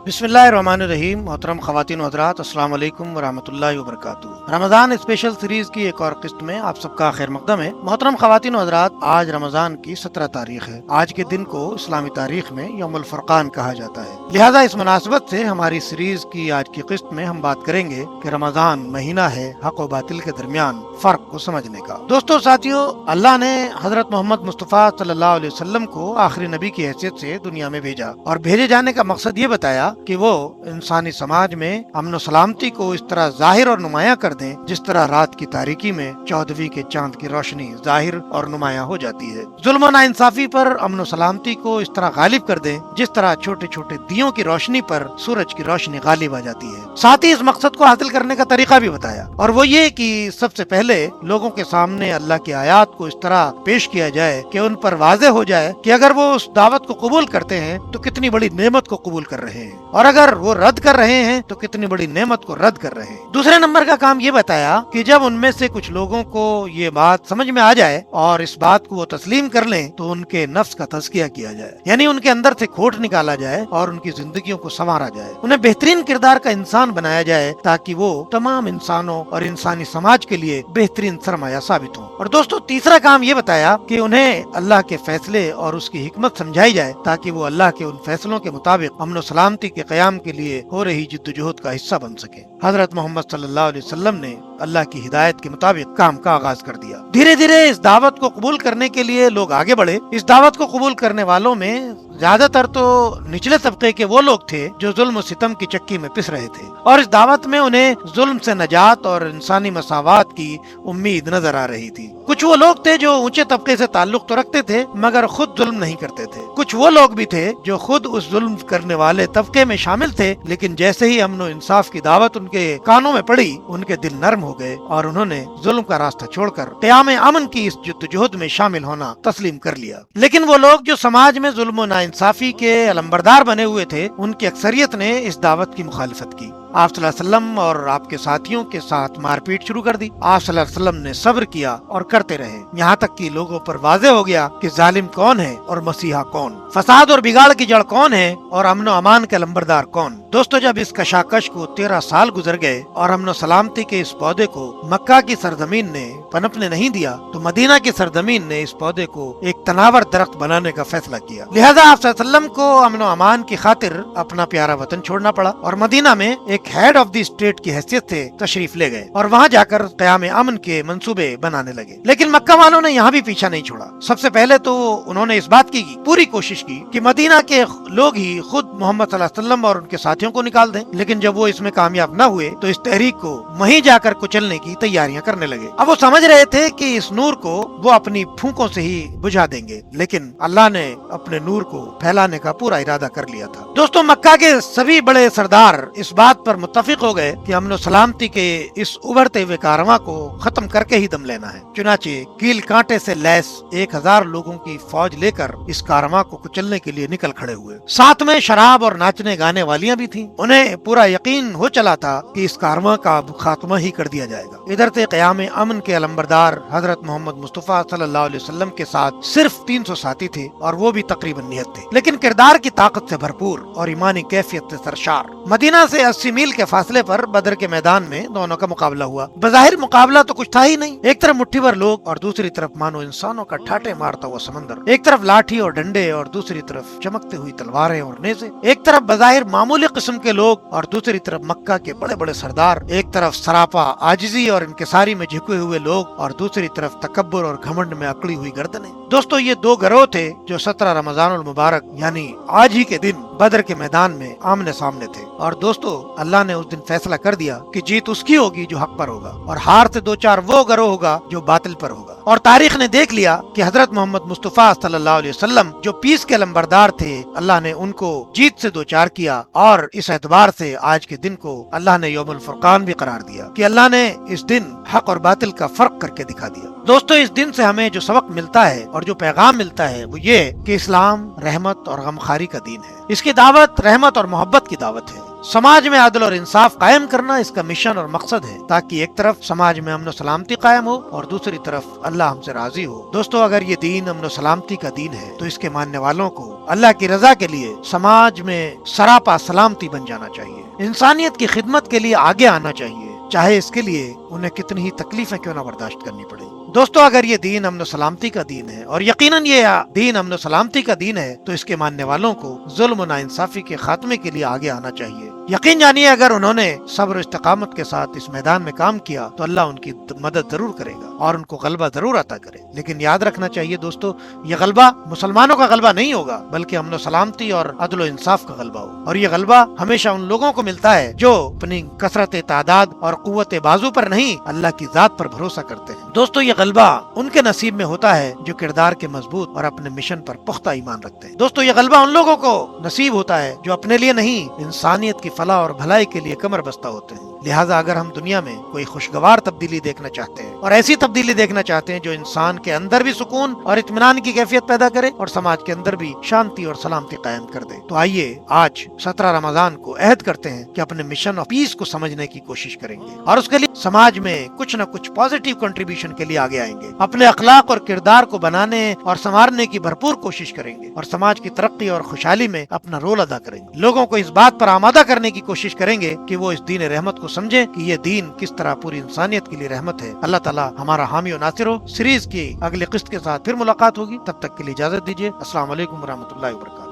बिस्मिल्लाहिर्रहमानिर्रहीम। मोहतरम ख़वातीन व हज़रात, अस्सलाम वालेकुम वरहमतुल्लाहि वबरकातुहू। रमज़ान स्पेशल सीरीज़ की एक और किस्त में आप सबका खैर मक़दम है। मोहतरम ख़वातीन व हज़रात, आज रमज़ान की 17 तारीख है। आज के दिन को इस्लामी तारीख में यौमुल फ़ुरक़ान कहा जाता है। लिहाजा इस मुनासिबत से हमारी सीरीज़ की आज की किस्त में हम बात करेंगे कि रमज़ान महीना है हक़ व बातिल के दरमियान फ़र्क को समझने का। दोस्तों साथियों, अल्लाह ने हज़रत मोहम्मद मुस्तफ़ा सल्लल्लाहु अलैहि वसल्लम को आखिरी नबी की हैसियत से दुनिया में भेजा और भेजे जाने का मकसद ये बताया कि वो इंसानी समाज में अमन और सलामती को इस तरह जाहिर और नुमाया कर दें जिस तरह रात की तारीकी में 14वीं के चांद की रोशनी जाहिर और नुमाया हो जाती है। जुल्म और नाइंसाफी पर अमन और सलामती को इस तरह गालिब कर दें जिस तरह छोटे छोटे दियों की रोशनी पर सूरज की रोशनी गालिब आ जाती है। साथ ही इस मकसद को हासिल करने का तरीका भी बताया, और वो ये कि सबसे पहले लोगों के सामने अल्लाह की आयात को इस तरह पेश किया जाए कि उन पर वाज़ेह हो जाए कि अगर वो उस दावत को कबूल करते हैं तो कितनी बड़ी नेमत को कबूल कर रहे हैं, और अगर वो रद्द कर रहे हैं तो कितनी बड़ी नेमत को रद्द कर रहे हैं। दूसरे नंबर का काम ये बताया कि जब उनमें से कुछ लोगों को ये बात समझ में आ जाए और इस बात को वो तस्लीम कर लें तो उनके नफ्स का तज़किया किया जाए, यानी उनके अंदर से खोट निकाला जाए और उनकी जिंदगियों को संवारा जाए, उन्हें बेहतरीन किरदार का इंसान बनाया जाए ताकि वो तमाम इंसानों और इंसानी समाज के लिए बेहतरीन सरमाया साबित हो। और दोस्तों, तीसरा काम ये बताया कि उन्हें अल्लाह के फैसले और उसकी हिकमत समझाई जाए ताकि वो अल्लाह के उन फैसलों के मुताबिक अमन सलामती के क़याम के लिए हो रही जिद्दोजहद का हिस्सा बन सके। हजरत मोहम्मद सल्लल्लाहु अलैहि वसल्लम ने अल्लाह की हिदायत के मुताबिक काम का आगाज कर दिया। धीरे धीरे इस दावत को कबूल करने के लिए लोग आगे बढ़े। इस दावत को कबूल करने वालों में ज्यादातर तो निचले तबके के वो लोग थे जो जुल्म सितम की चक्की में पिस रहे थे, और इस दावत में उन्हें जुल्म से नजात और इंसानी मसावात की उम्मीद नजर आ रही थी। कुछ वो लोग थे जो ऊंचे तबके से ताल्लुक तो रखते थे मगर खुद जुल्म नहीं करते थे। कुछ वो लोग भी थे जो खुद उस जुल्म करने वाले तबके में शामिल थे, लेकिन जैसे ही अमन और इंसाफ की दावत उनके कानों में पड़ी उनके दिल नर्म हो गए और उन्होंने जुल्म का रास्ता छोड़कर क़याम अमन की इस जद्दोजहद में शामिल होना तस्लीम कर लिया। लेकिन वो लोग जो समाज में जुल्म और नाइंसाफी के अलंबरदार बने हुए थे, उनकी अक्सरियत ने इस दावत की मुखालिफत की। आप सल्लल्लाहु अलैहि वसल्लम और आपके साथियों के साथ मारपीट शुरू कर दी। आप सल्लल्लाहु अलैहि वसल्लम ने सब्र किया और करते रहे, यहाँ तक कि लोगों पर वाज़ेह हो गया कि जालिम कौन है और मसीहा कौन, फसाद और बिगाड़ की जड़ कौन है और अमन अमान के लंबरदार कौन। दोस्तों, जब इस कशाकश को 13 साल गुजर गए और अमन सलामती के इस पौधे को मक्का की सरजमीन ने पनपने नहीं दिया तो मदीना की सरजमीन ने इस पौधे को एक तनावर दरख्त बनाने का फैसला किया। लिहाजा आप सल्लल्लाहु अलैहि वसल्लम को अमन अमान की खातिर अपना प्यारा वतन छोड़ना पड़ा और मदीना में एक हेड ऑफ द स्टेट की हैसियत से तशरीफ ले गए और वहाँ जाकर क़याम अमन के मंसूबे बनाने लगे। लेकिन मक्का वालों ने यहाँ भी पीछा नहीं छोड़ा। सबसे पहले तो उन्होंने इस बात की पूरी कोशिश की कि मदीना के लोग ही खुद मोहम्मद सल्लल्लाहु अलैहि वसल्लम और उनके साथियों को निकाल दें, लेकिन जब वो इसमें कामयाब न हुए तो इस तहरीक को वहीं जाकर कुचलने की तैयारियां करने लगे। अब वो समझ रहे थे कि इस नूर को वो अपनी फूंकों से ही बुझा देंगे, लेकिन अल्लाह ने अपने नूर को फैलाने का पूरा इरादा कर लिया था। दोस्तों, मक्का के सभी बड़े सरदार इस बात पर मुत्तफिक हो गए कि अमन और सलामती के इस उभरते हुए कारवां को खत्म करके ही दम लेना है। चुनाचे कील कांटे से लैस 1000 लोगों की फौज लेकर इस कारवां को कुचलने के लिए निकल खड़े हुए। साथ में शराब और नाचने गाने वालियां भी थीं। उन्हें पूरा यकीन हो चला था कि इस कारवां का खात्मा ही कर दिया जाएगा। इधर से क़याम अमन के अलंबरदार हजरत मोहम्मद मुस्तफ़ा सल्लल्लाहु अलैहि वसल्लम के साथ सिर्फ 300 साथी थे और वो भी तकरीबन नियत थे, लेकिन किरदार की ताकत से भरपूर और ईमानी कैफियत से सरशार। मदीना से 80 मील के फासले पर बदर के मैदान में दोनों का मुकाबला हुआ। बज़ाहिर मुकाबला तो कुछ था ही नहीं। एक तरफ मुट्ठी भर लोग और दूसरी तरफ मानो इंसानों का ठाटे मारता हुआ समंदर। एक तरफ लाठी और डंडे और दूसरी तरफ चमकती हुई तलवारें और नेज़े। एक तरफ बज़ाहिर मामूली किस्म के लोग और दूसरी तरफ मक्का के बड़े बड़े सरदार। एक तरफ सरापा आजिजी और इंकिसारी में झुके हुए लोग और दूसरी तरफ तकब्बुर और घमंड में अकड़ी हुई गर्दनें। दोस्तों, ये दो गिरोह थे जो 17 रमजानुल मुबारक यानी आज ही के दिन बदर के मैदान में आमने सामने थे। और दोस्तों, अल्लाह ने उस दिन फैसला कर दिया कि जीत उसकी होगी जो हक पर होगा और हार से 2-4 वो गिरोह होगा जो बातिल पर होगा। और तारीख ने देख लिया कि हजरत मोहम्मद मुस्तफ़ा सल्लल्लाहु अलैहि वसल्लम जो पीस के लंबरदार थे, अल्लाह ने उनको जीत से 2-4 किया। और इस एतबार से आज के दिन को अल्लाह ने यौमुल फुरक़ान भी करार दिया कि अल्लाह ने इस दिन हक और बातिल का फर्क करके दिखा दिया। दोस्तों, इस दिन से हमें जो सबक मिलता है और जो पैगाम मिलता है वो ये कि इस्लाम रहमत और गमखारी का दीन है। इसकी दावत रहमत और मोहब्बत की दावत है। समाज में अदल और इंसाफ कायम करना इसका मिशन और मकसद है, ताकि एक तरफ समाज में अमन सलामती कायम हो और दूसरी तरफ अल्लाह हमसे राजी हो। दोस्तों, अगर ये दीन अमन सलामती का दीन है तो इसके मानने वालों को अल्लाह की रजा के लिए समाज में सरापा सलामती बन जाना चाहिए। इंसानियत की खिदमत के लिए आगे आना चाहिए, चाहे इसके लिए उन्हें कितनी ही तकलीफें क्यों ना बर्दाश्त करनी पड़े। दोस्तों, अगर ये दीन अमन सलामती का दीन है, और यकीनन ये दीन अमन सलामती का दीन है, तो इसके मानने वालों को जुल्म और नाइंसाफी के खात्मे के लिए आगे आना चाहिए। यकीन जानिए, अगर उन्होंने सब्र इस्तिकामत के साथ इस मैदान में काम किया तो अल्लाह उनकी मदद जरूर करेगा और उनको गलबा जरूर अता करे। लेकिन याद रखना चाहिए दोस्तों, ये गलबा मुसलमानों का गलबा नहीं होगा, बल्कि अमन सलामती और अदल और इंसाफ का गलबा हो। और ये गलबा हमेशा उन लोगों को मिलता है जो अपनी कसरत तादाद और कुव्वत बाजू पर नहीं, अल्लाह की जात पर भरोसा करते हैं। दोस्तों, ये गलबा उनके नसीब में होता है जो किरदार के मजबूत और अपने मिशन पर पुख्ता ईमान रखते हैं। दोस्तों, ये गलबा उन लोगों को नसीब होता है जो अपने लिए नहीं, इंसानियत की फलाह और भलाई के लिए कमर बस्ता होते हैं। लिहाजा अगर हम दुनिया में कोई खुशगवार तब्दीली देखना चाहते हैं और ऐसी तब्दीली देखना चाहते हैं जो इंसान के अंदर भी सुकून और इत्मीनान की कैफियत पैदा करे और समाज के अंदर भी शांति और सलामती कायम कर दे, तो आइए आज 17 रमजान को अहद करते हैं कि अपने मिशन ऑफ पीस को समझने की कोशिश करेंगे और उसके लिए समाज में कुछ न कुछ पॉजिटिव कंट्रीब्यूशन के लिए आगे आएंगे। अपने अखलाक और किरदार को बनाने और संवारने की भरपूर कोशिश करेंगे और समाज की तरक्की और खुशहाली में अपना रोल अदा करेंगे। लोगों को इस बात पर आमादा करने की कोशिश करेंगे कि वो इस दीन रहमत को समझे कि ये दीन किस तरह पूरी इंसानियत के लिए रहमत है। अल्लाह ताला हमारा हामी और नासिर हो। सीरीज की अगले किस्त के साथ फिर मुलाकात होगी, तब तक के लिए इजाजत दीजिए। अस्सलाम वालेकुम रहमतुल्लाहि व बरकातहू।